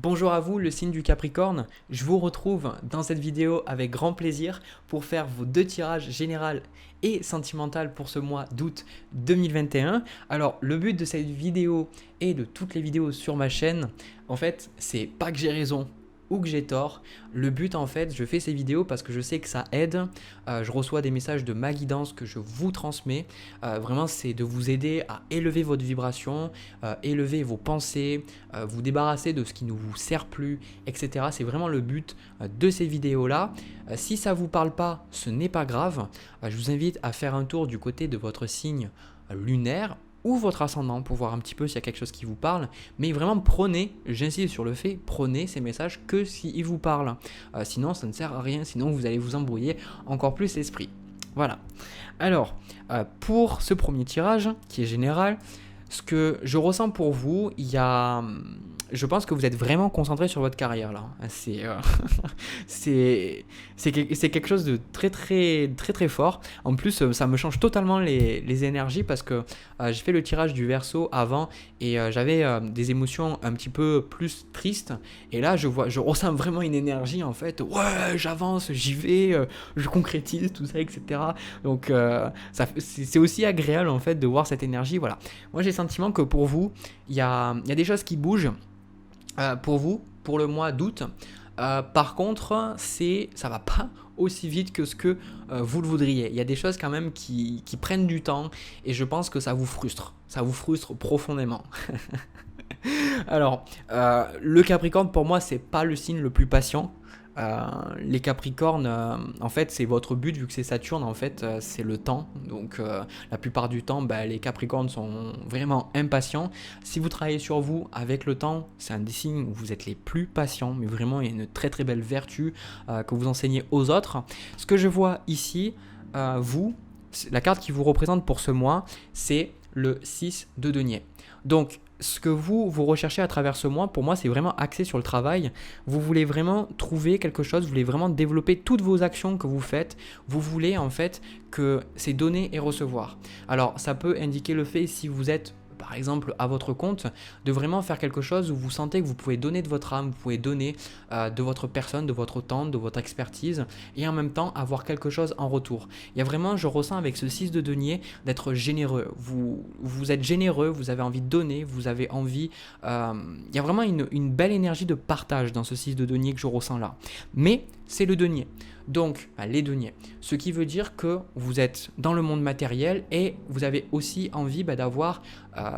Bonjour à vous, le signe du Capricorne. Je vous retrouve dans cette vidéo avec grand plaisir pour faire vos deux tirages général et sentimental pour ce mois d'août 2021. Alors, le but de cette vidéo et de toutes les vidéos sur ma chaîne, en fait, c'est pas que j'ai raison ou que j'ai tort. Le but, en fait, je fais ces vidéos parce que je sais que ça aide. Je reçois des messages de ma guidance que je vous transmets. Vraiment, c'est de vous aider à élever votre vibration, élever vos pensées, vous débarrasser de ce qui ne vous sert plus, etc. C'est vraiment le but de ces vidéos-là. Si ça ne vous parle pas, ce n'est pas grave. Je vous invite à faire un tour du côté de votre signe lunaire ou votre ascendant pour voir un petit peu s'il y a quelque chose qui vous parle. Mais vraiment prenez, j'insiste sur le fait, prenez ces messages que s'ils vous parlent. Sinon, ça ne sert à rien, sinon vous allez vous embrouiller encore plus l'esprit. Voilà. Alors, pour ce premier tirage, qui est général, ce que je ressens pour vous, je pense que vous êtes vraiment concentré sur votre carrière là. C'est quelque chose de très fort. En plus, ça me change totalement les énergies parce que j'ai fait le tirage du Verseau avant et j'avais des émotions un petit peu plus tristes. Et là, je ressens vraiment une énergie en fait. Ouais, j'avance, j'y vais, je concrétise tout ça, etc. Donc, c'est aussi agréable en fait de voir cette énergie. Voilà. Moi, j'ai le sentiment que pour vous, il y a des choses qui bougent. Pour vous, pour le mois d'août. Par contre, ça va pas aussi vite que ce que vous le voudriez. Il y a des choses quand même qui prennent du temps et je pense que ça vous frustre. Ça vous frustre profondément. Alors, le Capricorne, pour moi, c'est pas le signe le plus patient. Les Capricornes, en fait, c'est votre but vu que c'est Saturne. En fait, c'est le temps. Donc, la plupart du temps, les Capricornes sont vraiment impatients. Si vous travaillez sur vous avec le temps, c'est un des signes où vous êtes les plus patients. Mais vraiment, il y a une très belle vertu que vous enseignez aux autres. Ce que je vois ici, la carte qui vous représente pour ce mois, c'est le 6 de denier. Donc, ce que vous recherchez à travers ce mois, pour moi, c'est vraiment axé sur le travail. Vous voulez vraiment trouver quelque chose, vous voulez vraiment développer toutes vos actions que vous faites. Vous voulez en fait que c'est donner et recevoir. Alors, ça peut indiquer le fait si vous êtes par exemple à votre compte, de vraiment faire quelque chose où vous sentez que vous pouvez donner de votre âme, vous pouvez donner de votre personne, de votre temps, de votre expertise et en même temps avoir quelque chose en retour. Il y a vraiment, je ressens avec ce 6 de denier d'être généreux. Vous êtes généreux, vous avez envie de donner, vous avez envie... il y a vraiment une belle énergie de partage dans ce 6 de denier que je ressens là. Mais c'est le denier. Donc, les deniers. Ce qui veut dire que vous êtes dans le monde matériel et vous avez aussi envie d'avoir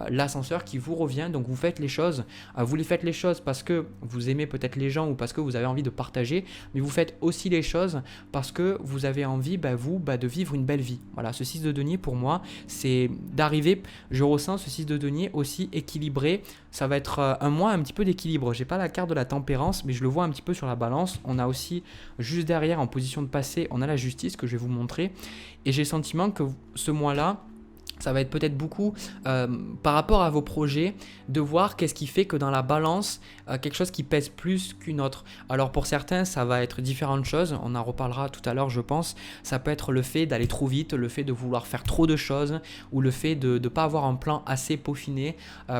l'ascenseur qui vous revient. Donc, vous faites les choses. Vous les faites les choses parce que vous aimez peut-être les gens ou parce que vous avez envie de partager. Mais vous faites aussi les choses parce que vous avez envie, de vivre une belle vie. Voilà, ce 6 de denier pour moi, c'est d'arriver, je ressens ce 6 de denier aussi équilibré. Ça va être un mois un petit peu d'équilibre. J'ai pas la carte de la tempérance, mais je le vois un petit peu sur la balance. On a aussi juste derrière en position de passé, on a la justice que je vais vous montrer. Et j'ai le sentiment que ce mois-là, ça va être peut-être beaucoup par rapport à vos projets, de voir qu'est-ce qui fait que dans la balance, quelque chose qui pèse plus qu'une autre. Alors pour certains, ça va être différentes choses, on en reparlera tout à l'heure je pense. Ça peut être le fait d'aller trop vite, le fait de vouloir faire trop de choses ou le fait de ne pas avoir un plan assez peaufiné.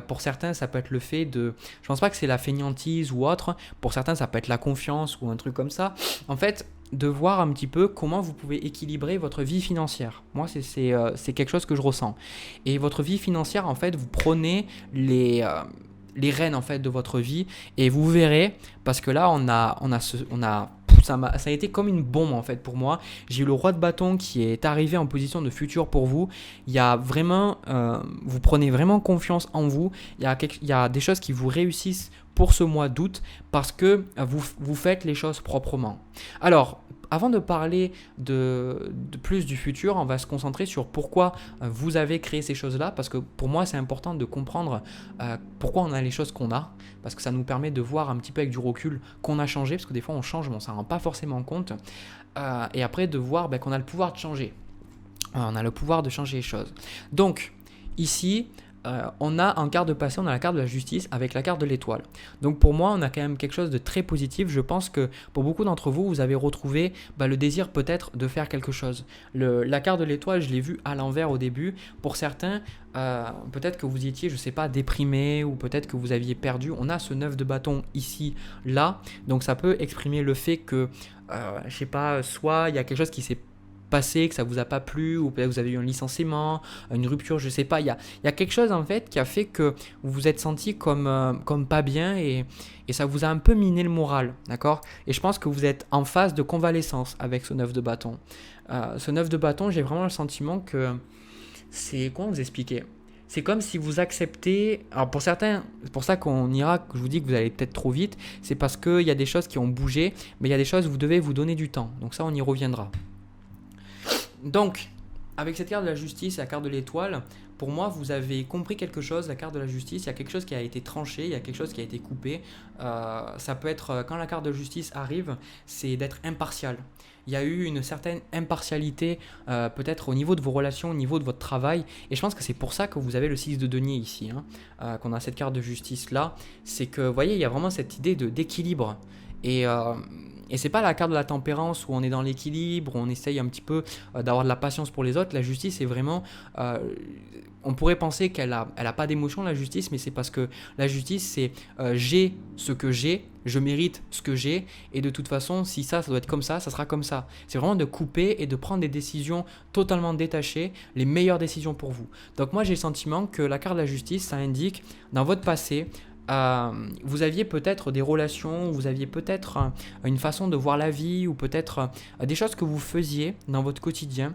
Pour certains, ça peut être le fait de... Je pense pas que c'est la fainéantise ou autre. Pour certains, ça peut être la confiance ou un truc comme ça. En fait, de voir un petit peu comment vous pouvez équilibrer votre vie financière. Moi, c'est quelque chose que je ressens. Et votre vie financière, en fait, vous prenez les rênes en fait de votre vie et vous verrez, parce que là, ça a été comme une bombe en fait pour moi. J'ai eu le roi de bâton qui est arrivé en position de futur pour vous. Il y a vraiment, vous prenez vraiment confiance en vous. Il y a des choses qui vous réussissent pour ce mois d'août parce que vous faites les choses proprement. Alors, avant de parler de plus du futur, on va se concentrer sur pourquoi vous avez créé ces choses-là, parce que pour moi, c'est important de comprendre pourquoi on a les choses qu'on a, parce que ça nous permet de voir un petit peu avec du recul qu'on a changé, parce que des fois on change, mais on ne s'en rend pas forcément compte, et après de voir qu'on a le pouvoir de changer. On a le pouvoir de changer les choses. Donc, ici, on a en carte de passé, on a la carte de la justice avec la carte de l'étoile. Donc pour moi, on a quand même quelque chose de très positif. Je pense que pour beaucoup d'entre vous, vous avez retrouvé le désir peut-être de faire quelque chose. La carte de l'étoile, je l'ai vue à l'envers au début. Pour certains, peut-être que vous étiez, je ne sais pas, déprimé ou peut-être que vous aviez perdu. On a ce 9 de bâton ici, là. Donc ça peut exprimer le fait que, je ne sais pas, soit il y a quelque chose qui s'est passé, que ça vous a pas plu, ou peut-être vous avez eu un licenciement, une rupture, je sais pas, il y a quelque chose en fait qui a fait que vous vous êtes senti comme pas bien et ça vous a un peu miné le moral, d'accord? Et je pense que vous êtes en phase de convalescence avec ce 9 de bâton. Ce 9 de bâton, j'ai vraiment le sentiment que c'est, comment vous expliquer? C'est comme si vous acceptez. Alors pour certains, c'est pour ça qu'on ira, que je vous dis que vous allez peut-être trop vite, c'est parce qu'il y a des choses qui ont bougé, mais il y a des choses où vous devez vous donner du temps. Donc ça, on y reviendra. Donc, avec cette carte de la justice et la carte de l'étoile, pour moi, vous avez compris quelque chose, la carte de la justice, il y a quelque chose qui a été tranché, il y a quelque chose qui a été coupé. Ça peut être, quand la carte de justice arrive, c'est d'être impartial. Il y a eu une certaine impartialité, peut-être au niveau de vos relations, au niveau de votre travail. Et je pense que c'est pour ça que vous avez le 6 de denier ici, qu'on a cette carte de justice là. C'est que, vous voyez, il y a vraiment cette idée d'équilibre. Et c'est pas la carte de la tempérance où on est dans l'équilibre, où on essaye un petit peu d'avoir de la patience pour les autres. La justice, c'est vraiment... on pourrait penser qu'elle a pas d'émotion, la justice, mais c'est parce que la justice, c'est j'ai ce que j'ai, je mérite ce que j'ai, et de toute façon, si ça doit être comme ça sera comme ça. C'est vraiment de couper et de prendre des décisions totalement détachées, les meilleures décisions pour vous. Donc moi, j'ai le sentiment que la carte de la justice, ça indique dans votre passé, vous aviez peut-être des relations, vous aviez peut-être une façon de voir la vie ou peut-être des choses que vous faisiez dans votre quotidien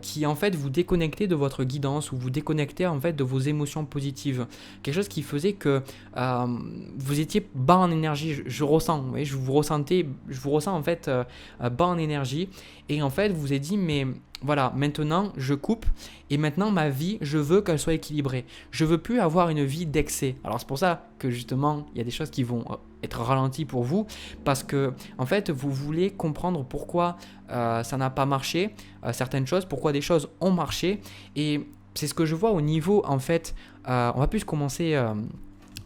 qui en fait vous déconnectaient de votre guidance ou vous déconnectaient en fait de vos émotions positives. Quelque chose qui faisait que vous étiez bas en énergie, je ressens, vous voyez, je vous ressens en fait bas en énergie et en fait vous vous êtes dit mais voilà, maintenant je coupe et maintenant ma vie, je veux qu'elle soit équilibrée. Je veux plus avoir une vie d'excès. Alors c'est pour ça que justement, il y a des choses qui vont être ralenties pour vous parce que en fait, vous voulez comprendre pourquoi ça n'a pas marché, certaines choses, pourquoi des choses ont marché et c'est ce que je vois au niveau en fait, on va plus commencer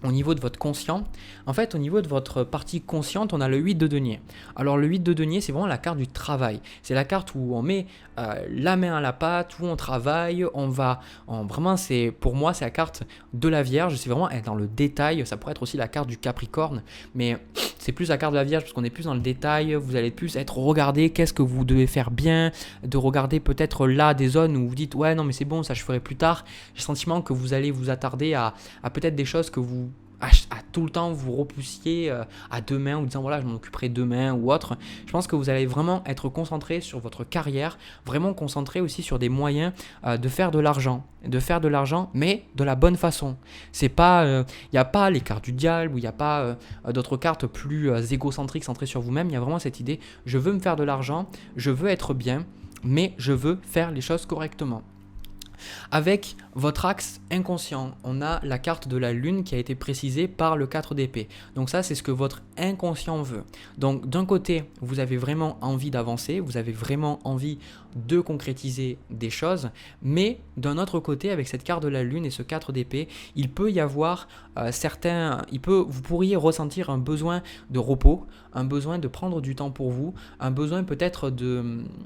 au niveau de votre conscient. En fait, au niveau de votre partie consciente, on a le 8 de denier. Alors, le 8 de denier, c'est vraiment la carte du travail. C'est la carte où on met la main à la pâte, où on travaille, vraiment, pour moi, c'est la carte de la Vierge. C'est vraiment être dans le détail. Ça pourrait être aussi la carte du Capricorne, mais c'est plus la carte de la Vierge parce qu'on est plus dans le détail. Vous allez plus être regardé, qu'est-ce que vous devez faire bien, de regarder peut-être là des zones où vous dites ouais, non, mais c'est bon, ça je ferai plus tard. J'ai le sentiment que vous allez vous attarder à peut-être des choses que vous à tout le temps vous repoussiez à demain ou disant voilà je m'en occuperai demain ou autre. Je pense que vous allez vraiment être concentré sur votre carrière, vraiment concentré aussi sur des moyens de faire de l'argent, mais de la bonne façon. C'est pas, il n'y a pas les cartes du diable ou il n'y a pas d'autres cartes plus égocentriques centrées sur vous-même. Il y a vraiment cette idée, je veux me faire de l'argent, je veux être bien, mais je veux faire les choses correctement. Avec votre axe inconscient, on a la carte de la lune qui a été précisée par le 4 d'épée. Donc ça, c'est ce que votre inconscient veut. Donc d'un côté, vous avez vraiment envie d'avancer, vous avez vraiment envie de concrétiser des choses, mais d'un autre côté, avec cette carte de la lune et ce 4 d'épée, il peut y avoir vous pourriez ressentir un besoin de repos, un besoin de prendre du temps pour vous, un besoin peut-être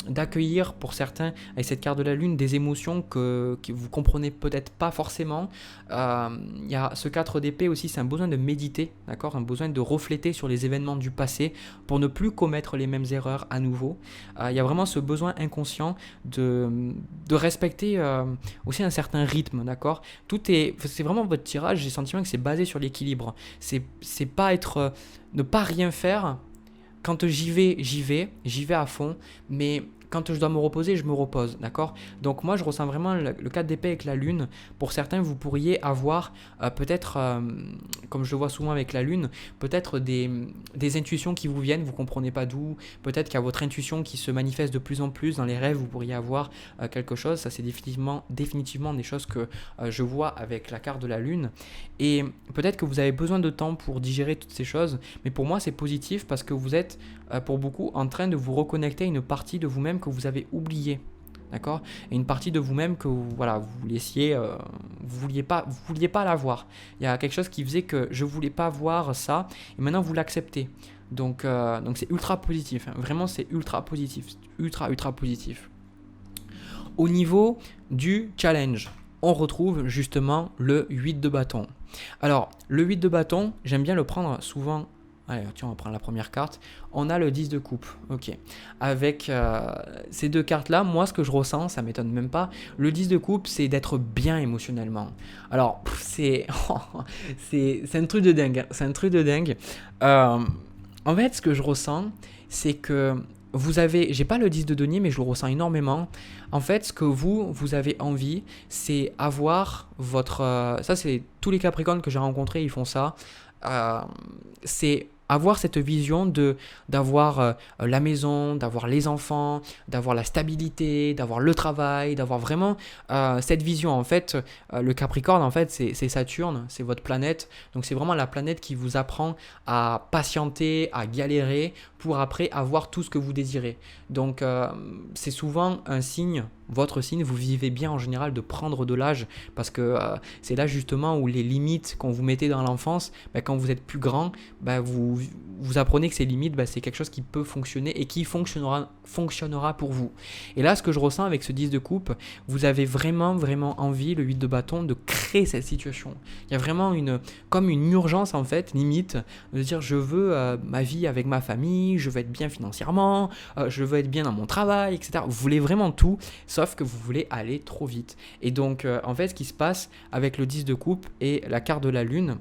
d'accueillir pour certains, avec cette carte de la lune, des émotions que vous comprenez peut-être pas forcément. Il y a ce 4 d'épée aussi, c'est un besoin de méditer, d'accord, un besoin de refléter sur les événements du passé pour ne plus commettre les mêmes erreurs à nouveau. Il y a vraiment ce besoin inconscient de respecter aussi un certain rythme, d'accord. C'est vraiment votre tirage, j'ai le sentiment que c'est basé sur l'équilibre. C'est pas ne pas rien faire. Quand j'y vais à fond, mais quand je dois me reposer, je me repose, d'accord? Donc moi, je ressens vraiment le 4 d'épée avec la lune. Pour certains, vous pourriez avoir peut-être, comme je le vois souvent avec la lune, peut-être des intuitions qui vous viennent, vous ne comprenez pas d'où. Peut-être qu'il y a votre intuition qui se manifeste de plus en plus. Dans les rêves, vous pourriez avoir quelque chose. Ça, c'est définitivement des choses que je vois avec la carte de la lune. Et peut-être que vous avez besoin de temps pour digérer toutes ces choses. Mais pour moi, c'est positif parce que vous êtes, pour beaucoup, en train de vous reconnecter à une partie de vous-même que vous avez oubliée. d'accord? Et une partie de vous-même que voilà, vous laissiez, vous vouliez pas la voir. Il y a quelque chose qui faisait que je voulais pas voir ça, et maintenant vous l'acceptez. Donc c'est ultra positif, hein. Vraiment c'est ultra positif, ultra positif. Au niveau du challenge, on retrouve justement le 8 de bâton. Alors, le 8 de bâton, j'aime bien le prendre souvent. Allez, tiens, on va prendre la première carte. On a le 10 de coupe. Ok. Avec ces deux cartes-là, moi, ce que je ressens, ça m'étonne même pas. Le 10 de coupe, c'est d'être bien émotionnellement. Alors, c'est un truc de dingue, hein. C'est un truc de dingue. En fait, ce que je ressens, c'est que vous avez, j'ai pas le 10 de denier, mais je le ressens énormément. En fait, ce que vous avez envie, c'est avoir votre... ça, c'est tous les Capricornes que j'ai rencontrés, ils font ça. C'est avoir cette vision d'avoir la maison, d'avoir les enfants, d'avoir la stabilité, d'avoir le travail, d'avoir vraiment cette vision. En fait, le Capricorne, en fait, c'est Saturne, c'est votre planète. Donc, c'est vraiment la planète qui vous apprend à patienter, à galérer pour après avoir tout ce que vous désirez. Donc, c'est souvent un signe, votre signe, vous vivez bien en général de prendre de l'âge parce que c'est là justement où les limites qu'on vous mettez dans l'enfance, quand vous êtes plus grand, vous apprenez que ces limites, c'est quelque chose qui peut fonctionner et qui fonctionnera pour vous. Et là, ce que je ressens avec ce 10 de coupe, vous avez vraiment envie, le 8 de bâton, de créer cette situation. Il y a vraiment comme une urgence en fait, limite, de dire je veux ma vie avec ma famille, je veux être bien financièrement, je veux être bien dans mon travail, etc. Vous voulez vraiment tout, sauf que vous voulez aller trop vite. Et donc, en fait, ce qui se passe avec le 10 de coupe et la carte de la lune,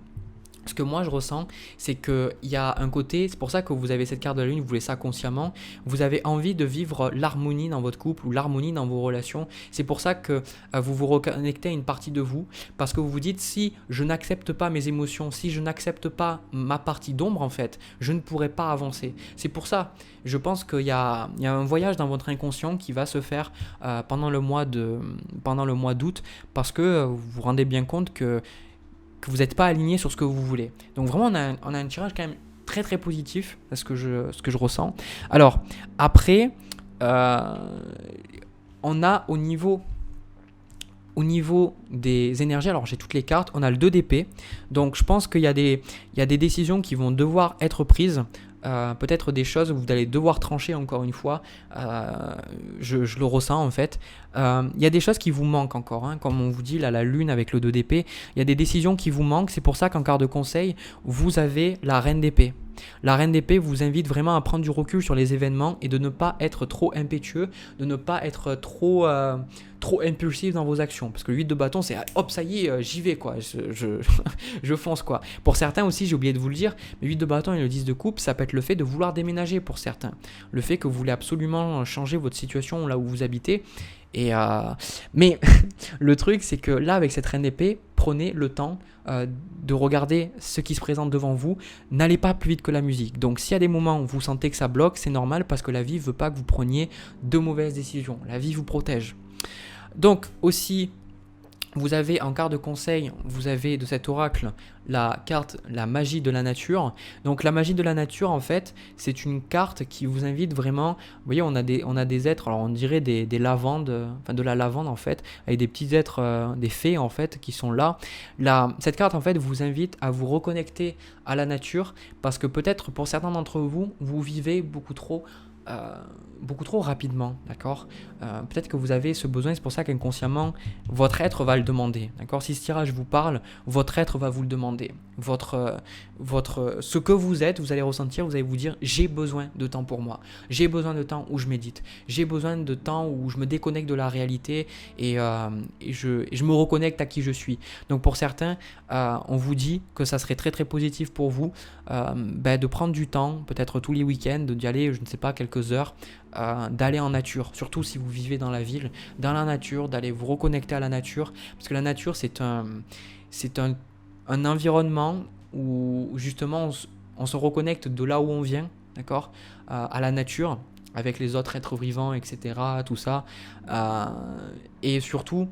ce que moi je ressens, c'est qu'il y a un côté, c'est pour ça que vous avez cette carte de la lune, vous voulez ça consciemment, vous avez envie de vivre l'harmonie dans votre couple ou l'harmonie dans vos relations. C'est pour ça que vous vous reconnectez à une partie de vous, parce que vous vous dites, si je n'accepte pas mes émotions, si je n'accepte pas ma partie d'ombre en fait, je ne pourrai pas avancer. C'est pour ça, je pense qu'il y a un voyage dans votre inconscient qui va se faire pendant le mois d'août, parce que vous vous rendez bien compte que vous n'êtes pas aligné sur ce que vous voulez. Donc vraiment, on a un tirage quand même très positif, c'est ce que je ressens. Alors, après, on a au niveau des énergies, alors j'ai toutes les cartes, on a le 2 d'épée. Donc je pense qu'il y a des décisions qui vont devoir être prises. Peut-être des choses où vous allez devoir trancher encore une fois, je le ressens en fait. Il y a des choses qui vous manquent encore, hein, comme on vous dit là, la lune avec le 2 d'épée, il y a des décisions qui vous manquent, c'est pour ça qu'en carte de conseil, vous avez la reine d'épée. La reine d'épée vous invite vraiment à prendre du recul sur les événements et de ne pas être trop impétueux, de ne pas être trop impulsif dans vos actions. Parce que le 8 de bâton, c'est hop, ça y est, j'y vais, quoi. Je fonce, quoi. Pour certains aussi, j'ai oublié de vous le dire, le 8 de bâton et le 10 de coupe, ça peut être le fait de vouloir déménager pour certains. Le fait que vous voulez absolument changer votre situation là où vous habitez. Mais le truc, c'est que là, avec cette reine d'épée, prenez le temps de regarder ce qui se présente devant vous. N'allez pas plus vite que la musique. Donc, s'il y a des moments où vous sentez que ça bloque, c'est normal parce que la vie ne veut pas que vous preniez de mauvaises décisions. La vie vous protège. Donc, aussi, vous avez en carte de conseil, vous avez de cet oracle la carte la magie de la nature. Donc la magie de la nature en fait, c'est une carte qui vous invite vraiment, vous voyez on a des êtres, alors on dirait des lavandes, enfin de la lavande en fait, avec des petits êtres, des fées en fait qui sont là. Cette carte en fait vous invite à vous reconnecter à la nature parce que peut-être pour certains d'entre vous, vous vivez beaucoup trop rapidement, d'accord. Peut-être que vous avez ce besoin, c'est pour ça qu'inconsciemment, votre être va le demander, d'accord. Si ce tirage vous parle, votre être va vous le demander. Ce que vous êtes, vous allez ressentir, vous allez vous dire, j'ai besoin de temps pour moi. J'ai besoin de temps où je médite. J'ai besoin de temps où je me déconnecte de la réalité et je me reconnecte à qui je suis. Donc pour certains, on vous dit que ça serait très positif pour vous de prendre du temps, peut-être tous les week-ends, d'y aller, je ne sais pas, quelques heures, d'aller en nature, surtout si vous vivez dans la ville, dans la nature, d'aller vous reconnecter à la nature, parce que la nature c'est un environnement où justement on se reconnecte de là où on vient, d'accord, à la nature, avec les autres êtres vivants, etc., tout ça, et surtout,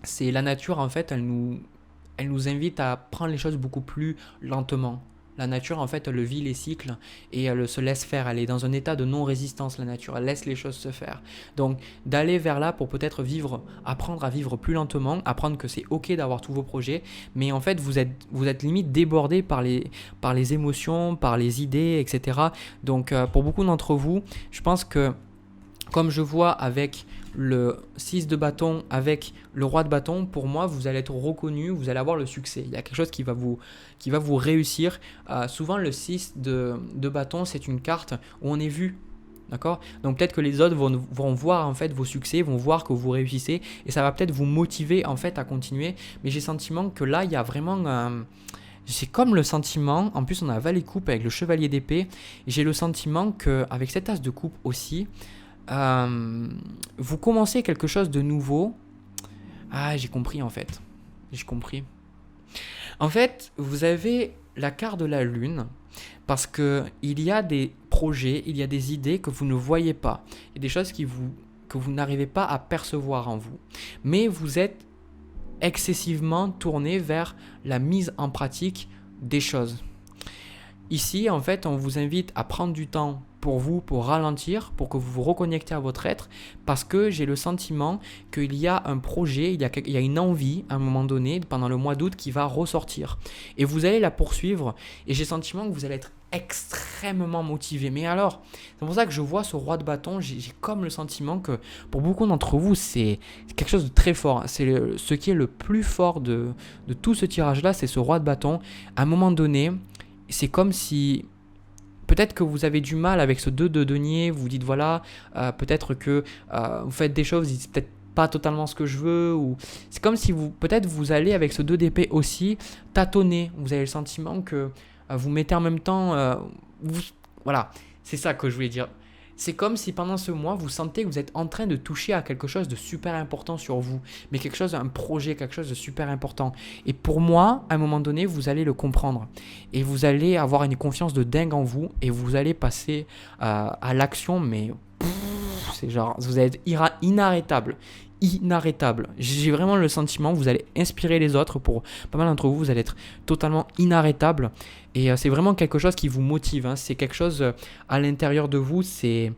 c'est la nature en fait, elle nous invite à prendre les choses beaucoup plus lentement. La nature, en fait, elle vit les cycles et elle se laisse faire. Elle est dans un état de non-résistance, la nature. Elle laisse les choses se faire. Donc, d'aller vers là pour peut-être vivre, apprendre à vivre plus lentement, apprendre que c'est OK d'avoir tous vos projets, mais en fait, vous êtes limite débordé par les émotions, par les idées, etc. Donc, pour beaucoup d'entre vous, je pense que comme je vois avec le 6 de bâton, avec le roi de bâton, pour moi, vous allez être reconnu, vous allez avoir le succès. Il y a quelque chose qui va vous réussir. Souvent, le 6 de bâton, c'est une carte où on est vu. D'accord? Donc peut-être que les autres vont voir en fait vos succès, vont voir que vous réussissez et ça va peut-être vous motiver en fait à continuer. Mais j'ai le sentiment que là, il y a vraiment... c'est comme le sentiment, en plus on a valet coupe avec le chevalier d'épée, et j'ai le sentiment qu'avec cet as de coupe aussi, vous commencez quelque chose de nouveau. Ah, j'ai compris en fait. J'ai compris. En fait, vous avez la carte de la lune parce que il y a des projets, il y a des idées que vous ne voyez pas. Il y a des choses que vous n'arrivez pas à percevoir en vous. Mais vous êtes excessivement tourné vers la mise en pratique des choses. Ici, en fait, on vous invite à prendre du temps pour vous, pour ralentir, pour que vous vous reconnectez à votre être, parce que j'ai le sentiment qu'il y a un projet, il y a une envie à un moment donné, pendant le mois d'août, qui va ressortir. Et vous allez la poursuivre, et j'ai le sentiment que vous allez être extrêmement motivé. Mais alors, c'est pour ça que je vois ce roi de bâton, j'ai comme le sentiment que pour beaucoup d'entre vous, c'est quelque chose de très fort. C'est ce qui est le plus fort de tout ce tirage-là, c'est ce roi de bâton. À un moment donné, c'est comme si... Peut-être que vous avez du mal avec ce 2 de denier, vous dites voilà, peut-être que vous faites des choses, vous dites peut-être pas totalement ce que je veux, ou c'est comme si peut-être vous allez avec ce 2 d'épée aussi tâtonner, vous avez le sentiment que vous mettez en même temps, voilà, c'est ça que je voulais dire. C'est comme si pendant ce mois, vous sentez que vous êtes en train de toucher à quelque chose de super important sur vous, mais quelque chose, un projet, quelque chose de super important. Et pour moi, à un moment donné, vous allez le comprendre et vous allez avoir une confiance de dingue en vous et vous allez passer à l'action, mais c'est genre, vous allez être inarrêtable. Inarrêtable. J'ai vraiment le sentiment que vous allez inspirer les autres. Pour pas mal d'entre vous, vous allez être totalement inarrêtable. Et c'est vraiment quelque chose qui vous motive. Hein. C'est quelque chose à l'intérieur de vous. C'est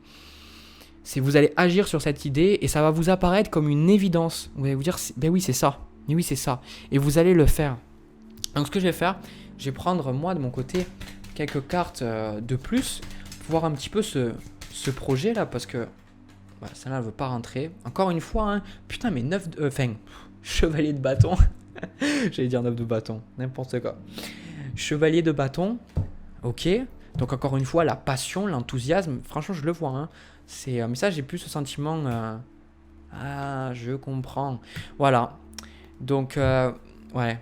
vous allez agir sur cette idée et ça va vous apparaître comme une évidence. Vous allez vous dire, ben oui, c'est ça. Mais oui, c'est ça. Et vous allez le faire. Donc ce que je vais faire, je vais prendre moi de mon côté quelques cartes de plus pour voir un petit peu ce projet là parce que voilà, celle-là, elle veut pas rentrer. Encore une fois, hein, putain, mais chevalier de bâton. J'allais dire 9 de bâton, n'importe quoi. Chevalier de bâton, ok. Donc encore une fois, la passion, l'enthousiasme, franchement, je le vois. Hein. Mais ça, j'ai plus ce sentiment... Ah, je comprends. Voilà. Donc, ouais.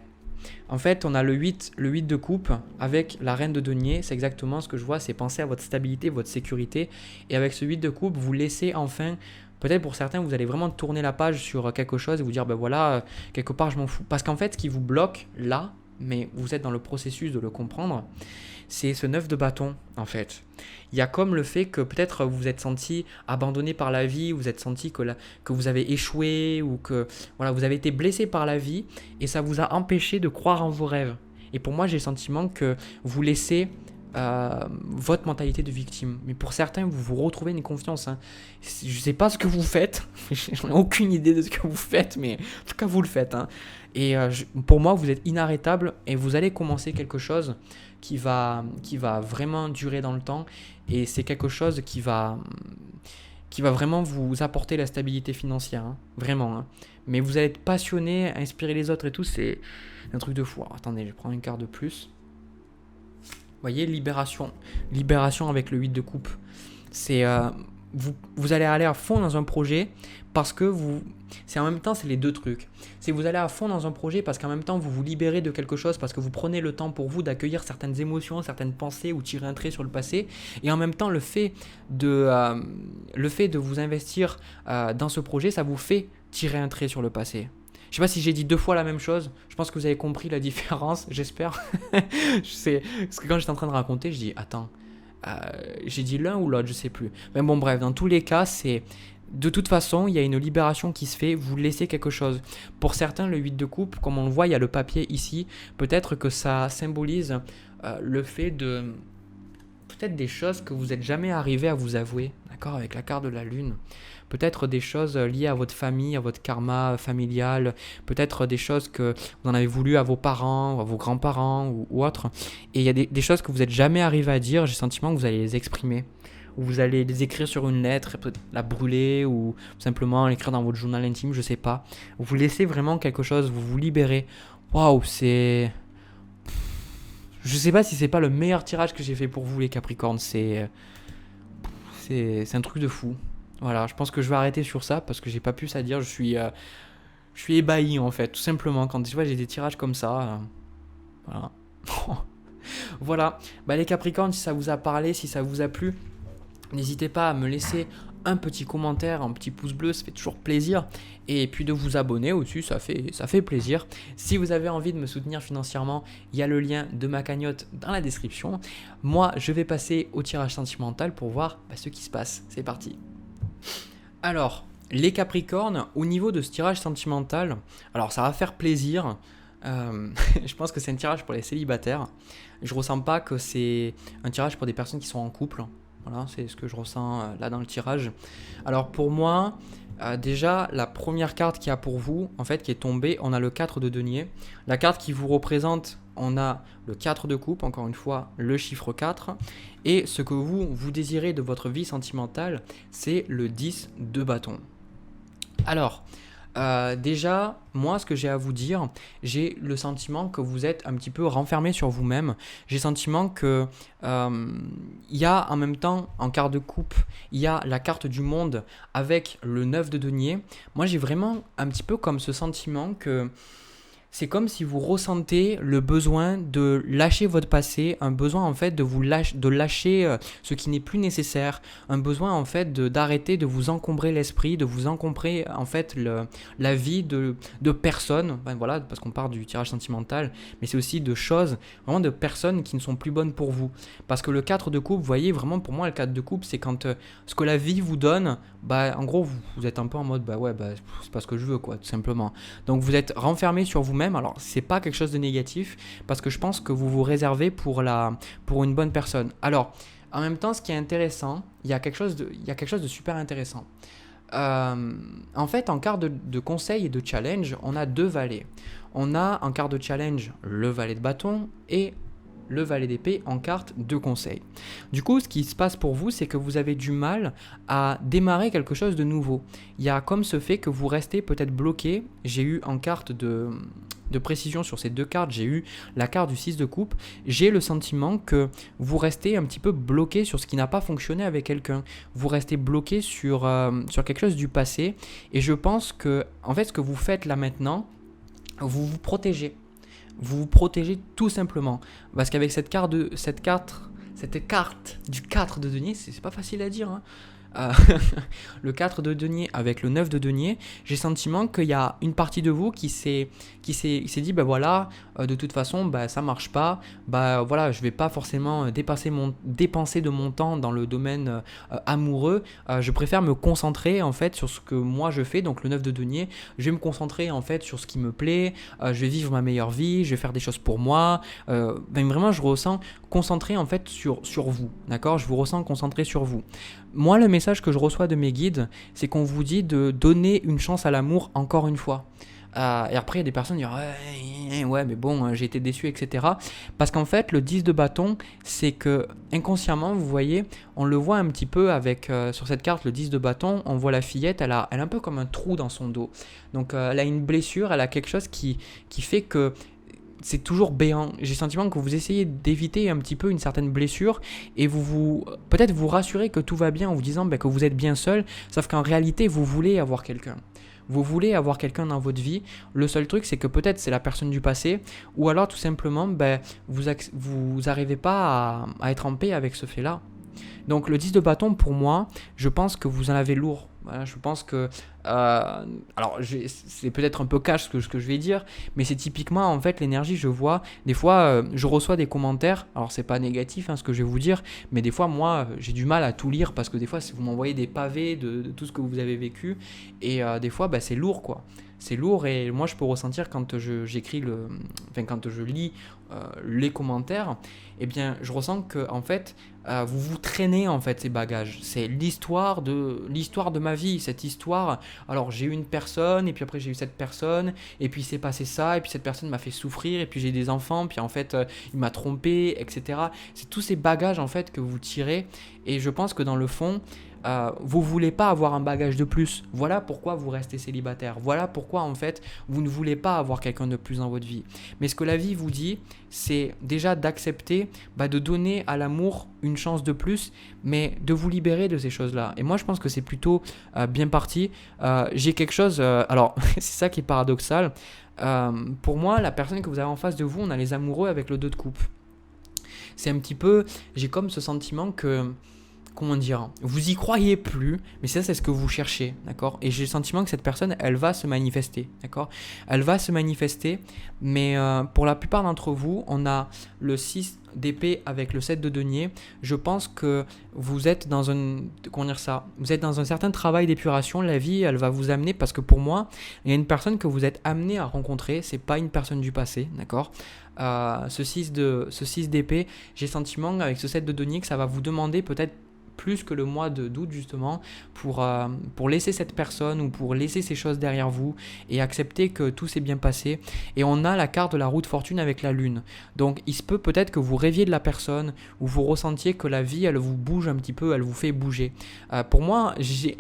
En fait, on a le 8 de coupe avec la reine de denier. C'est exactement ce que je vois. C'est penser à votre stabilité, votre sécurité. Et avec ce 8 de coupe, vous laissez enfin... Peut-être pour certains, vous allez vraiment tourner la page sur quelque chose et vous dire, ben voilà, quelque part, je m'en fous. Parce qu'en fait, ce qui vous bloque là, mais vous êtes dans le processus de le comprendre, c'est ce 9 de bâton, en fait. Il y a comme le fait que peut-être vous vous êtes senti abandonné par la vie, vous êtes senti que vous avez échoué ou que voilà, vous avez été blessé par la vie et ça vous a empêché de croire en vos rêves. Et pour moi, j'ai le sentiment que vous laissez votre mentalité de victime. Mais pour certains, vous vous retrouvez une confiance. Hein. Je ne sais pas ce que vous faites. Je n'ai aucune idée de ce que vous faites, mais en tout cas, vous le faites. Hein. Et pour moi, vous êtes inarrêtable et vous allez commencer quelque chose qui va vraiment durer dans le temps. Et c'est quelque chose qui va vraiment vous apporter la stabilité financière. Hein. Vraiment. Hein. Mais vous allez être passionné, inspirer les autres et tout. C'est un truc de fou. Alors, attendez, je vais prendre une carte de plus. Vous voyez, libération. Libération avec le 8 de coupe. C'est vous allez aller à fond dans un projet parce que c'est en même temps, c'est les deux trucs. C'est vous allez à fond dans un projet parce qu'en même temps, vous vous libérez de quelque chose parce que vous prenez le temps pour vous d'accueillir certaines émotions, certaines pensées ou tirer un trait sur le passé. Et en même temps, le fait de vous investir dans ce projet, ça vous fait tirer un trait sur le passé. Je sais pas si j'ai dit 2 fois la même chose. Je pense que vous avez compris la différence, j'espère. Parce que quand j'étais en train de raconter, je dis attends, j'ai dit l'un ou l'autre, je sais plus. Mais bon, bref, dans tous les cas, c'est de toute façon, il y a une libération qui se fait. Vous laissez quelque chose. Pour certains, le 8 de coupe, comme on le voit, il y a le papier ici. Peut-être que ça symbolise le fait de peut-être des choses que vous n'êtes jamais arrivé à vous avouer, d'accord, avec la carte de la lune. Peut-être des choses liées à votre famille, à votre karma familial, peut-être des choses que vous en avez voulu à vos parents, ou à vos grands-parents ou autres. Et il y a des choses que vous n'êtes jamais arrivé à dire, j'ai le sentiment que vous allez les exprimer. Ou vous allez les écrire sur une lettre, peut-être la brûler, ou simplement l'écrire dans votre journal intime, je sais pas. Vous laissez vraiment quelque chose, vous vous libérez. Waouh, c'est... Je sais pas si c'est pas le meilleur tirage que j'ai fait pour vous les Capricornes, c'est un truc de fou. Voilà, je pense que je vais arrêter sur ça parce que j'ai pas plus à dire, je suis ébahi en fait, tout simplement quand tu vois j'ai des tirages comme ça. Voilà. Voilà, bah les Capricornes, si ça vous a parlé, si ça vous a plu, n'hésitez pas à me laisser un petit commentaire, un petit pouce bleu, ça fait toujours plaisir. Et puis de vous abonner au-dessus, ça fait plaisir. Si vous avez envie de me soutenir financièrement, il y a le lien de ma cagnotte dans la description. Moi, je vais passer au tirage sentimental pour voir ce qui se passe. C'est parti. Alors, les Capricornes, au niveau de ce tirage sentimental, alors ça va faire plaisir. Je pense que c'est un tirage pour les célibataires. Je ressens pas que c'est un tirage pour des personnes qui sont en couple. Voilà, c'est ce que je ressens là dans le tirage. Alors pour moi, déjà la première carte qu'il y a pour vous, en fait, qui est tombée, on a le 4 de denier. La carte qui vous représente, on a le 4 de coupe, encore une fois, le chiffre 4. Et ce que vous désirez de votre vie sentimentale, c'est le 10 de bâton. Alors, déjà, moi, ce que j'ai à vous dire, j'ai le sentiment que vous êtes un petit peu renfermé sur vous-même. J'ai le sentiment que il y a en même temps, en carte de coupe, il y a la carte du monde avec le 9 de denier. Moi, j'ai vraiment un petit peu comme ce sentiment que c'est comme si vous ressentez le besoin de lâcher votre passé, un besoin en fait de lâcher ce qui n'est plus nécessaire, un besoin en fait d'arrêter de vous encombrer l'esprit, de vous encombrer en fait la vie de personnes, ben voilà, parce qu'on part du tirage sentimental, mais c'est aussi de choses, vraiment de personnes qui ne sont plus bonnes pour vous. Parce que le 4 de coupe, vous voyez, vraiment pour moi le 4 de coupe, c'est quand ce que la vie vous donne, en gros vous êtes un peu en mode c'est pas ce que je veux quoi, tout simplement. Donc vous êtes renfermé sur vous-même. Alors c'est pas quelque chose de négatif parce que je pense que vous vous réservez pour une bonne personne. Alors en même temps, ce qui est intéressant, il y a quelque chose de super intéressant. En fait, en carte de conseil et de challenge, on a deux valets. On a en carte de challenge le valet de bâton et le valet d'épée en carte de conseil. Du coup, ce qui se passe pour vous, c'est que vous avez du mal à démarrer quelque chose de nouveau. Il y a comme ce fait que vous restez peut-être bloqué. J'ai eu en carte de précision sur ces deux cartes, j'ai eu la carte du 6 de coupe. J'ai le sentiment que vous restez un petit peu bloqué sur ce qui n'a pas fonctionné avec quelqu'un. Vous restez bloqué sur quelque chose du passé. Et je pense que, en fait, ce que vous faites là maintenant, vous vous protégez. Vous vous protégez tout simplement. Parce qu'avec cette carte du 4 de denier, c'est pas facile à dire, hein. Le 4 de denier avec le 9 de denier, j'ai le sentiment qu'il y a une partie de vous qui s'est dit de toute façon ça marche pas, je vais pas forcément dépenser de mon temps dans le domaine amoureux, je préfère me concentrer en fait sur ce que moi je fais. Donc le 9 de denier, je vais me concentrer en fait sur ce qui me plaît, je vais vivre ma meilleure vie, je vais faire des choses pour moi, vraiment je ressens concentré en fait sur vous, d'accord, je vous ressens concentré sur vous. Moi, le message que je reçois de mes guides, c'est qu'on vous dit de donner une chance à l'amour encore une fois. Et après, il y a des personnes qui disent ouais, mais bon, j'ai été déçu, etc. Parce qu'en fait, le 10 de bâton, c'est que inconsciemment, vous voyez, on le voit un petit peu avec, sur cette carte, le 10 de bâton, on voit la fillette, elle a un peu comme un trou dans son dos. Donc, elle a une blessure, elle a quelque chose qui fait que c'est toujours béant. J'ai le sentiment que vous essayez d'éviter un petit peu une certaine blessure et peut-être vous rassurez que tout va bien en vous disant que vous êtes bien seul, sauf qu'en réalité, vous voulez avoir quelqu'un. Vous voulez avoir quelqu'un dans votre vie. Le seul truc, c'est que peut-être c'est la personne du passé ou alors tout simplement, vous n'arrivez pas à être en paix avec ce fait-là. Donc le 10 de bâton, pour moi, je pense que vous en avez lourd. Voilà, je pense que... c'est peut-être un peu cash ce que je vais dire, mais c'est typiquement en fait l'énergie, je vois, des fois je reçois des commentaires, alors c'est pas négatif ce que je vais vous dire, mais des fois moi j'ai du mal à tout lire parce que des fois vous m'envoyez des pavés de tout ce que vous avez vécu et des fois c'est lourd quoi. c'est lourd et moi je peux ressentir quand j'écris enfin quand je lis les commentaires, eh bien je ressens que en fait vous vous traînez en fait ces bagages. C'est l'histoire de ma vie, cette histoire. Alors j'ai eu une personne et puis après j'ai eu cette personne et puis il s'est passé ça et puis cette personne m'a fait souffrir et puis j'ai des enfants puis en fait il m'a trompé, etc. C'est tous ces bagages en fait que vous tirez et je pense que dans le fond vous voulez pas avoir un bagage de plus. Voilà pourquoi vous restez célibataire. Voilà pourquoi en fait vous ne voulez pas avoir quelqu'un de plus dans votre vie. Mais ce que la vie vous dit, c'est déjà d'accepter, de donner à l'amour une chance de plus, mais de vous libérer de ces choses-là. Et moi je pense que c'est plutôt bien parti. J'ai quelque chose, alors c'est ça qui est paradoxal. Pour moi, la personne que vous avez en face de vous, on a les amoureux avec le 2 de coupe. C'est un petit peu, j'ai comme ce sentiment que comment dire, vous y croyez plus, mais ça c'est ce que vous cherchez, d'accord? Et j'ai le sentiment que cette personne, elle va se manifester, d'accord? Elle va se manifester, mais pour la plupart d'entre vous, on a le 6 d'épée avec le 7 de denier. Je pense que vous êtes dans vous êtes dans un certain travail d'épuration. La vie, elle va vous amener, parce que pour moi, il y a une personne que vous êtes amené à rencontrer, c'est pas une personne du passé, d'accord? Ce 6 d'épée, j'ai le sentiment avec ce 7 de denier que ça va vous demander peut-être plus que le mois d'août justement pour laisser cette personne ou pour laisser ces choses derrière vous et accepter que tout s'est bien passé. Et on a la carte de la roue de fortune avec la lune. Donc il se peut peut-être que vous rêviez de la personne ou vous ressentiez que la vie elle vous bouge un petit peu, elle vous fait bouger. Pour moi, j'ai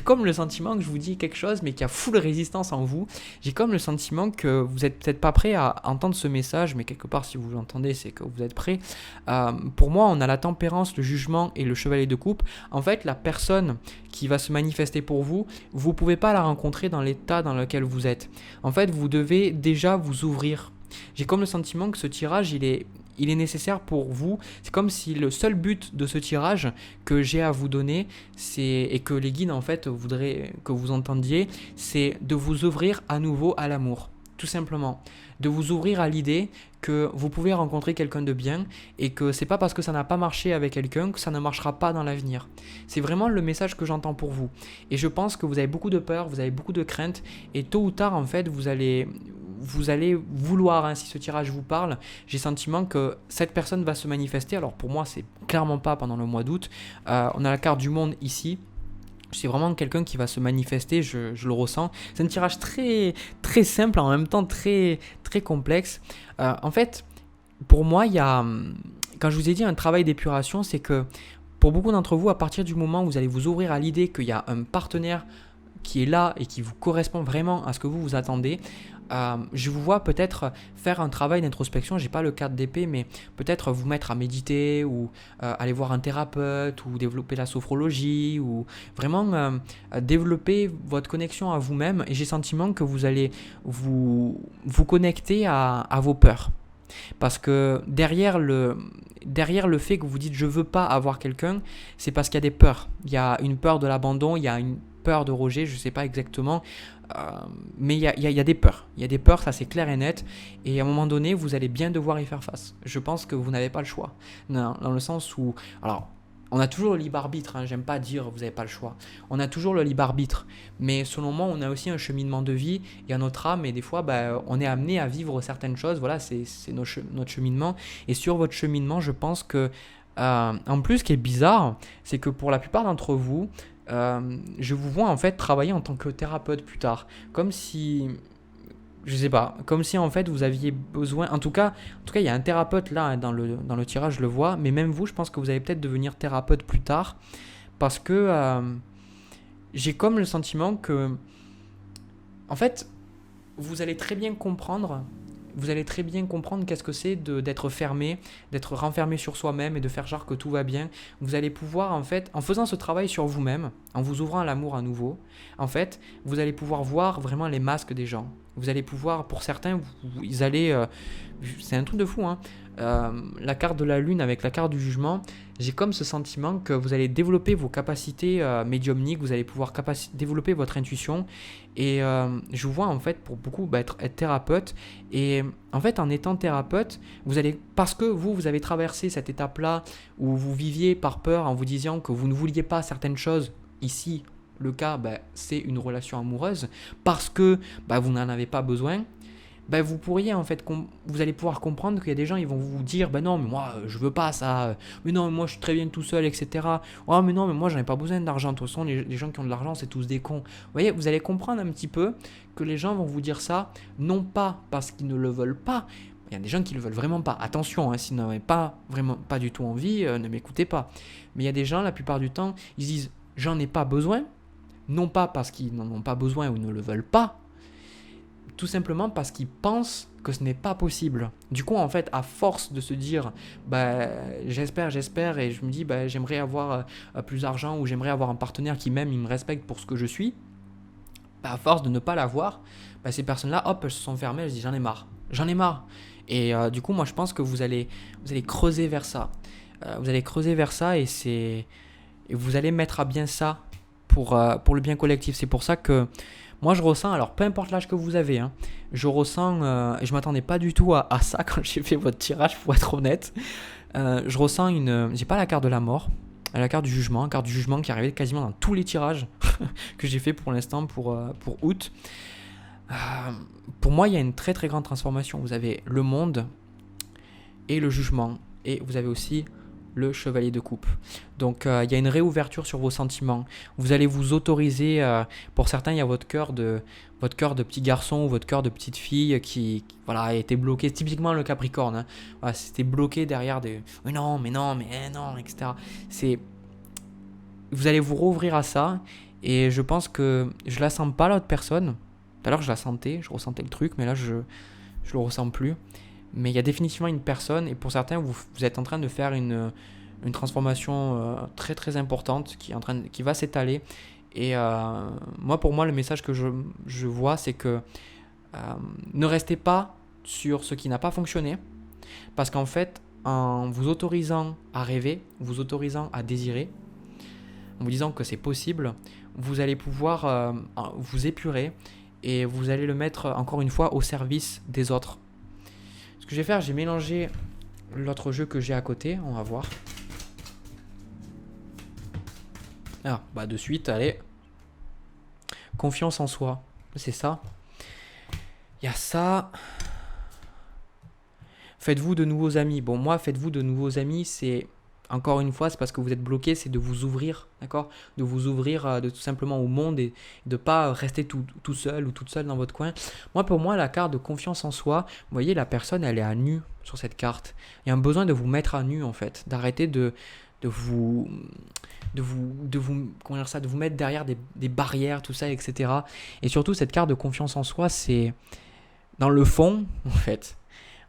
comme le sentiment que je vous dis quelque chose mais qu'il y a full résistance en vous. J'ai comme le sentiment que vous êtes peut-être pas prêt à entendre ce message, mais quelque part si vous l'entendez c'est que vous êtes prêt. Pour moi, on a la tempérance, le jugement et le chevalier de coupe. En fait, la personne qui va se manifester pour vous, vous ne pouvez pas la rencontrer dans l'état dans lequel vous êtes. En fait, vous devez déjà vous ouvrir. J'ai comme le sentiment que ce tirage, il est nécessaire pour vous. C'est comme si le seul but de ce tirage que j'ai à vous donner, et que les guides en fait voudraient que vous entendiez, c'est de vous ouvrir à nouveau à l'amour. Tout simplement, de vous ouvrir à l'idée que vous pouvez rencontrer quelqu'un de bien et que c'est pas parce que ça n'a pas marché avec quelqu'un que ça ne marchera pas dans l'avenir. C'est vraiment le message que j'entends pour vous. Et je pense que vous avez beaucoup de peur, vous avez beaucoup de craintes et tôt ou tard en fait vous allez vouloir, si ce tirage vous parle, j'ai le sentiment que cette personne va se manifester. Alors pour moi c'est clairement pas pendant le mois d'août. On a la carte du monde ici. C'est vraiment quelqu'un qui va se manifester, je le ressens. C'est un tirage très, très simple, en même temps très, très complexe. En fait, pour moi, il y a, quand je vous ai dit un travail d'épuration, c'est que pour beaucoup d'entre vous, à partir du moment où vous allez vous ouvrir à l'idée qu'il y a un partenaire qui est là et qui vous correspond vraiment à ce que vous attendez, je vous vois peut-être faire un travail d'introspection. J'ai pas le 4 d'épée, mais peut-être vous mettre à méditer ou aller voir un thérapeute ou développer la sophrologie ou vraiment développer votre connexion à vous-même. Et j'ai le sentiment que vous allez vous connecter à vos peurs. Parce que derrière le fait que vous dites je veux pas avoir quelqu'un, c'est parce qu'il y a des peurs. Il y a une peur de l'abandon, il y a une peur de rejet, je sais pas exactement, mais il y a des peurs. Il y a des peurs, ça c'est clair et net. Et à un moment donné, vous allez bien devoir y faire face. Je pense que vous n'avez pas le choix. Dans le sens où, alors, on a toujours le libre arbitre, j'aime pas dire vous n'avez pas le choix. On a toujours le libre arbitre, mais selon moi, on a aussi un cheminement de vie, il y a notre âme et des fois, on est amené à vivre certaines choses. Voilà, c'est notre cheminement. Et sur votre cheminement, je pense que, en plus, ce qui est bizarre, c'est que pour la plupart d'entre vous, je vous vois en fait travailler en tant que thérapeute plus tard, comme si, je sais pas, comme si en fait vous aviez besoin, en tout cas il y a un thérapeute là dans le tirage, je le vois, mais même vous, je pense que vous allez peut-être devenir thérapeute plus tard, parce que j'ai comme le sentiment que, en fait, vous allez très bien comprendre qu'est-ce que c'est d'être fermé, d'être renfermé sur soi-même et de faire genre que tout va bien. Vous allez pouvoir, en fait, en faisant ce travail sur vous-même, en vous ouvrant à l'amour à nouveau, en fait, vous allez pouvoir voir vraiment les masques des gens. Vous allez pouvoir, pour certains, c'est un truc de fou, hein. La carte de la lune avec la carte du jugement, j'ai comme ce sentiment que vous allez développer vos capacités médiumniques, vous allez pouvoir développer votre intuition et je vous vois en fait pour beaucoup être thérapeute et en fait en étant thérapeute, vous allez, parce que vous avez traversé cette étape là où vous viviez par peur en vous disant que vous ne vouliez pas certaines choses ici le cas, c'est une relation amoureuse, parce que vous n'en avez pas besoin, vous pourriez en fait, vous allez pouvoir comprendre qu'il y a des gens, ils vont vous dire, non, mais moi, je veux pas ça, mais non, mais moi, je suis très bien tout seul, etc. Oh, mais non, mais moi, j'en ai pas besoin d'argent. De toute façon, les gens qui ont de l'argent, c'est tous des cons. Vous voyez, vous allez comprendre un petit peu que les gens vont vous dire ça, non pas parce qu'ils ne le veulent pas. Il y a des gens qui ne le veulent vraiment pas. Attention, hein, s'ils n'en avaient pas vraiment pas du tout envie, ne m'écoutez pas. Mais il y a des gens, la plupart du temps, ils se disent, j'en ai pas besoin, non pas parce qu'ils n'en ont pas besoin ou ne le veulent pas, tout simplement parce qu'ils pensent que ce n'est pas possible. Du coup, en fait, à force de se dire, j'espère, et je me dis, j'aimerais avoir plus d'argent, ou j'aimerais avoir un partenaire qui m'aime, il me respecte pour ce que je suis, à force de ne pas l'avoir, ces personnes-là, hop, elles se sont fermées, elles se disent, j'en ai marre. Et du coup, moi, je pense que vous allez creuser vers ça. Vous allez creuser vers ça, et vous allez mettre à bien ça pour le bien collectif. C'est pour ça que moi, je ressens, alors peu importe l'âge que vous avez, hein, je ressens, et je ne m'attendais pas du tout à ça quand j'ai fait votre tirage, pour être honnête. Je ressens j'ai pas la carte de la mort, la carte du jugement qui est arrivée quasiment dans tous les tirages que j'ai fait pour l'instant pour août. Pour moi, il y a une très très grande transformation. Vous avez le monde et le jugement, et vous avez aussi le chevalier de coupe. Donc il y a une réouverture sur vos sentiments. Vous allez vous autoriser, pour certains, il y a votre cœur de petit garçon ou votre cœur de petite fille qui a été bloqué. Typiquement le Capricorne, hein. Voilà, c'était bloqué derrière des mais non, etc. Vous allez vous rouvrir à ça, et je pense que je la sens pas, l'autre personne. Tout à l'heure je la sentais, je ressentais le truc, mais là je le ressens plus. Mais il y a définitivement une personne, et pour certains, vous êtes en train de faire une transformation très très importante qui va s'étaler. Et pour moi, le message que je vois, c'est que ne restez pas sur ce qui n'a pas fonctionné, parce qu'en fait, en vous autorisant à rêver, vous autorisant à désirer, en vous disant que c'est possible, vous allez pouvoir vous épurer, et vous allez le mettre encore une fois au service des autres. Ce que je vais faire, j'ai mélangé l'autre jeu que j'ai à côté, on va voir. De suite, allez. Confiance en soi, c'est ça. Il y a ça. Faites-vous de nouveaux amis. Bon, moi, faites-vous de nouveaux amis, c'est... Encore une fois, c'est parce que vous êtes bloqué, c'est de vous ouvrir, d'accord ? De vous ouvrir tout simplement au monde, et de ne pas rester tout seul ou toute seule dans votre coin. Pour moi, la carte de confiance en soi, vous voyez, la personne, elle est à nu sur cette carte. Il y a un besoin de vous mettre à nu, en fait, d'arrêter de vous mettre derrière des barrières, tout ça, etc. Et surtout, cette carte de confiance en soi, c'est dans le fond, en fait.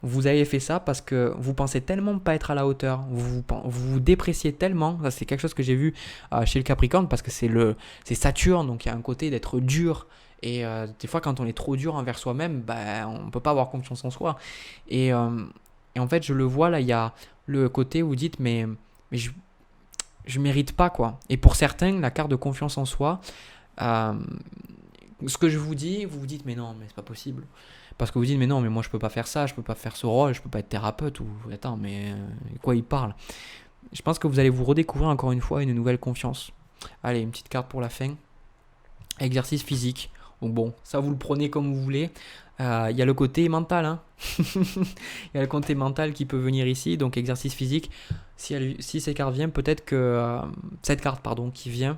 Vous avez fait ça parce que vous pensez tellement pas être à la hauteur, vous dépréciez tellement. Ça, c'est quelque chose que j'ai vu chez le Capricorne, parce que c'est Saturne, donc il y a un côté d'être dur. Et des fois, quand on est trop dur envers soi-même, on peut pas avoir confiance en soi. Et en fait, je le vois là, il y a le côté où vous dites mais je mérite pas, quoi. Et pour certains, la carte de confiance en soi, ce que je vous dis, vous vous dites mais non, mais c'est pas possible. Parce que vous dites mais non, mais moi je peux pas faire ça, je peux pas faire ce rôle, je peux pas être thérapeute, ou attends, mais quoi il parle. Je pense que vous allez vous redécouvrir encore une fois une nouvelle confiance. Allez, une petite carte pour la fin. Exercice physique. Donc bon, ça vous le prenez comme vous voulez. Il y a le côté mental, hein. Il y a le côté mental qui peut venir ici, donc exercice physique. Si cette carte vient, peut-être que cette carte qui vient,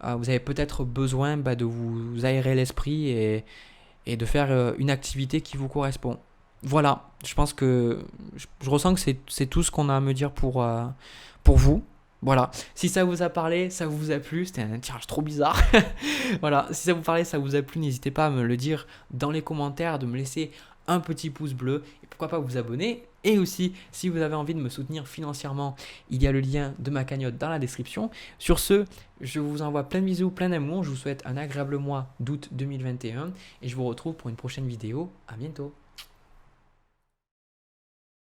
vous avez peut-être besoin de vous aérer l'esprit et de faire une activité qui vous correspond. Voilà, je pense que je ressens que c'est tout ce qu'on a à me dire pour vous. Voilà, si ça vous a parlé, ça vous a plu, c'était un tirage trop bizarre. Voilà, si ça vous parlait, ça vous a plu, n'hésitez pas à me le dire dans les commentaires, de me laisser un petit pouce bleu, et pourquoi pas vous abonner. Et aussi, si vous avez envie de me soutenir financièrement, il y a le lien de ma cagnotte dans la description. Sur ce, je vous envoie plein de bisous, plein d'amour, je vous souhaite un agréable mois d'août 2021, et je vous retrouve pour une prochaine vidéo. À bientôt.